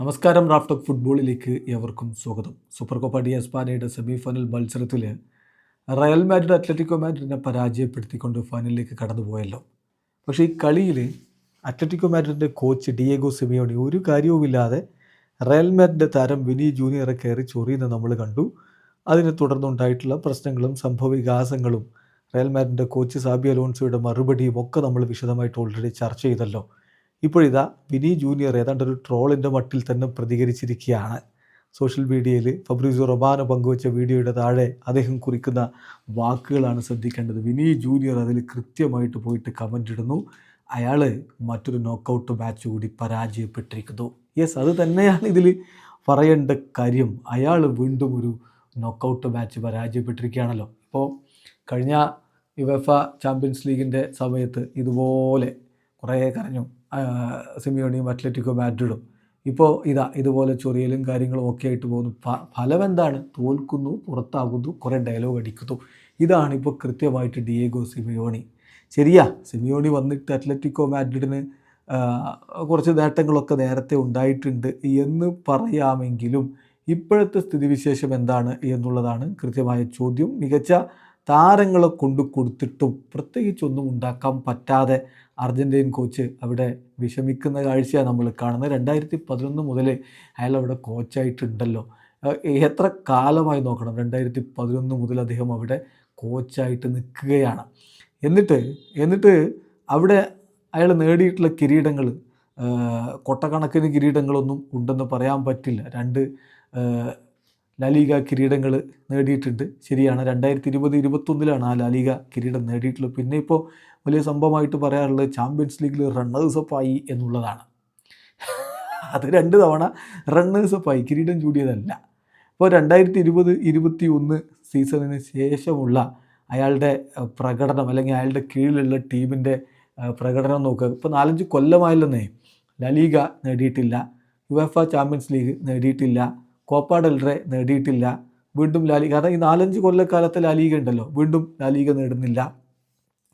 നമസ്കാരം. Raf talk ഫുട്ബോളിലേക്ക് ഏവർക്കും സ്വാഗതം. സൂപ്പർ കോപ്പ ഡി എസ്പാനയുടെ സെമി ഫൈനൽ മത്സരത്തിൽ റയൽ മാഡ്രിഡ് അത്ലറ്റിക്കോ മാഡ്രിഡിനെ പരാജയപ്പെടുത്തിക്കൊണ്ട് ഫൈനലിലേക്ക് കടന്നുപോയല്ലോ. പക്ഷേ ഈ കളിയിൽ അത്ലറ്റിക്കോ മാഡ്രിഡിൻ്റെ കോച്ച് ഡിയേഗോ സിമിയോണി ഒരു കാര്യവുമില്ലാതെ റയൽ മാഡ്രിഡിൻ്റെ താരം വിനി ജൂനിയറെ കയറി ചൊറിയുന്നത് നമ്മൾ കണ്ടു. അതിനെ തുടർന്നുണ്ടായിട്ടുള്ള പ്രശ്നങ്ങളും സംഭവവികാസങ്ങളും റയൽ മാഡ്രിഡിൻ്റെ കോച്ച് സാബി അലോൺസോയുടെ മറുപടിയും ഒക്കെ നമ്മൾ വിശദമായിട്ട് ഓൾറെഡി ചർച്ച ചെയ്തല്ലോ. ഇപ്പോഴിതാ വിനി ജൂനിയർ ഏതാണ്ട് ഒരു ട്രോളിൻ്റെ മട്ടിൽ തന്നെ പ്രതികരിച്ചിരിക്കുകയാണ്. സോഷ്യൽ മീഡിയയിൽ ഫബ്രിസിയോ റൊമാനോ പങ്കുവച്ച വീഡിയോയുടെ താഴെ അദ്ദേഹം കുറിക്കുന്ന വാക്കുകളാണ് ശ്രദ്ധിക്കേണ്ടത്. വിനി ജൂനിയർ അതിൽ കൃത്യമായിട്ട് പോയിട്ട് കമൻ്റ് ഇടുന്നു. അയാൾ മറ്റൊരു നോക്കൗട്ട് മാച്ച് കൂടി പരാജയപ്പെട്ടിരിക്കുന്നു. യെസ്, അത് തന്നെയാണ് ഇതിൽ പറയേണ്ട കാര്യം. അയാൾ വീണ്ടും ഒരു നോക്കൗട്ട് മാച്ച് പരാജയപ്പെട്ടിരിക്കുകയാണല്ലോ. ഇപ്പോൾ കഴിഞ്ഞ യുവേഫ ചാമ്പ്യൻസ് ലീഗിൻ്റെ സമയത്ത് ഇതുപോലെ കുറേ കരഞ്ഞു സിമിയോണിയും അത്ലറ്റിക്കോ മാഡ്രിഡും. ഇപ്പോൾ ഇതുപോലെ ചൊറിയലും കാര്യങ്ങളും ഒക്കെ ആയിട്ട് പോകുന്നു. ഫലം എന്താണ്? തോൽക്കുന്നു, പുറത്താകുന്നു, കുറേ ഡയലോഗ് അടിക്കുന്നു. ഇതാണ് ഇപ്പോൾ കൃത്യമായിട്ട് ഡിയേഗോ സിമിയോണി. ശരിയാ, സിമിയോണി വന്നിട്ട് അത്ലറ്റിക്കോ മാഡ്രിഡിന് കുറച്ച് നേട്ടങ്ങളൊക്കെ നേരത്തെ ഉണ്ടായിട്ടുണ്ട് എന്ന് പറയാമെങ്കിലും ഇപ്പോഴത്തെ സ്ഥിതിവിശേഷം എന്താണ് എന്നുള്ളതാണ് കൃത്യമായ ചോദ്യം. മികച്ച താരങ്ങളെ കൊണ്ട് കൊടുത്തിട്ടും പ്രത്യേകിച്ചൊന്നും ഉണ്ടാക്കാൻ പറ്റാതെ അർജൻറ്റീൻ കോച്ച് അവിടെ വിഷമിക്കുന്ന കാഴ്ചയാണ് നമ്മൾ കാണുന്നത്. 2011 മുതൽ അയാൾ അവിടെ കോച്ചായിട്ടുണ്ടല്ലോ. എത്ര കാലമായി നോക്കണം, 2011 മുതൽ അദ്ദേഹം അവിടെ കോച്ചായിട്ട് നിൽക്കുകയാണ്. എന്നിട്ട് അവിടെ അയാൾ നേടിയിട്ടുള്ള കിരീടങ്ങൾ കൊട്ടക്കണക്കിന് കിരീടങ്ങളൊന്നും ഉണ്ടെന്ന് പറയാൻ പറ്റില്ല. 2 ലാലിഗ കിരീടങ്ങൾ നേടിയിട്ടുണ്ട്. ശരിയാണ്, 2020-21 ആ ലാലിഗ കിരീടം നേടിയിട്ടുള്ളത്. പിന്നെ ഇപ്പോൾ വലിയ സംഭവമായിട്ട് പറയാറുള്ളത് ചാമ്പ്യൻസ് ലീഗിൽ റണ്ണേഴ്സപ്പായി എന്നുള്ളതാണ്. അത് 2 തവണ റണ്ണേഴ്സപ്പായി, കിരീടം ചൂടിയതല്ല. ഇപ്പോൾ 2020-21 സീസണിന് ശേഷമുള്ള അയാളുടെ പ്രകടനം അല്ലെങ്കിൽ അയാളുടെ കീഴിലുള്ള ടീമിൻ്റെ പ്രകടനം നോക്കുക. ഇപ്പോൾ 4-5 കൊല്ലമായില്ലെന്നേ. ലാലിഗ നേടിയിട്ടില്ല, യുവേഫ ചാമ്പ്യൻസ് ലീഗ് നേടിയിട്ടില്ല, കോപ്പ ഡെൽ റേ നേടിയിട്ടില്ല, വീണ്ടും ലാലിഗ. കാരണം ഈ 4-5 കൊല്ലക്കാലത്തെ ലാലിഗ ഉണ്ടല്ലോ, വീണ്ടും ലാലിഗ നേടുന്നില്ല,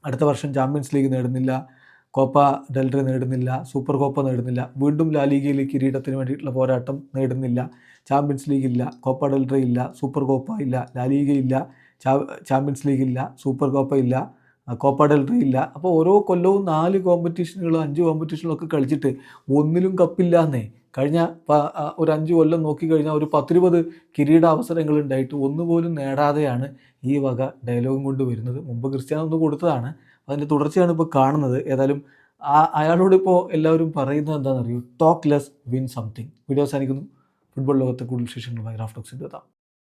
അടുത്ത വർഷം ചാമ്പ്യൻസ് ലീഗ് നേടുന്നില്ല, കോപ്പ ഡെൽ റേ നേടുന്നില്ല, സൂപ്പർ കോപ്പ നേടുന്നില്ല, വീണ്ടും ലാലിഗയിൽ കിരീടത്തിന് വേണ്ടിയിട്ടുള്ള പോരാട്ടം നേടുന്നില്ല, ചാമ്പ്യൻസ് ലീഗ് ഇല്ല, കോപ്പ ഡെൽ റേ ഇല്ല, സൂപ്പർ കോപ്പ ഇല്ല, ലാലിഗ ഇല്ല, ചാമ്പ്യൻസ് ലീഗ് ഇല്ല, സൂപ്പർ കോപ്പ ഇല്ല, കോപ്പ ഡെൽ റേ ഇല്ല. അപ്പോൾ ഓരോ കൊല്ലവും 4 കോമ്പറ്റീഷനുകളും 5 കോമ്പറ്റീഷനുകളൊക്കെ കളിച്ചിട്ട് ഒന്നിലും കപ്പില്ലാന്നേ. കഴിഞ്ഞ ഒരു 5 കൊല്ലം നോക്കിക്കഴിഞ്ഞാൽ ഒരു 10-20 കിരീടാവസരങ്ങൾ ഉണ്ടായിട്ട് ഒന്നുപോലും നേടാതെയാണ് ഈ വക ഡയലോഗും കൊണ്ട് വരുന്നത്. മുമ്പ് ക്രിസ്ത്യാനോ ഒന്ന് കൊടുത്തതാണ്, അതിൻ്റെ തുടർച്ചയാണ് ഇപ്പോൾ കാണുന്നത്. ഏതായാലും അയാളോട് ഇപ്പോൾ എല്ലാവരും പറയുന്നത് എന്താണെന്നറിയൂ, ടോക്ക് ലെസ് വിൻ സംതിങ്. വീഡിയോ അവസാനിക്കുന്നു. ഫുട്ബോൾ ലോകത്തെ കൂടുതൽ വിശേഷങ്ങളുമായി റാഫ് ടോക്സിൻ്റെ എത്താം.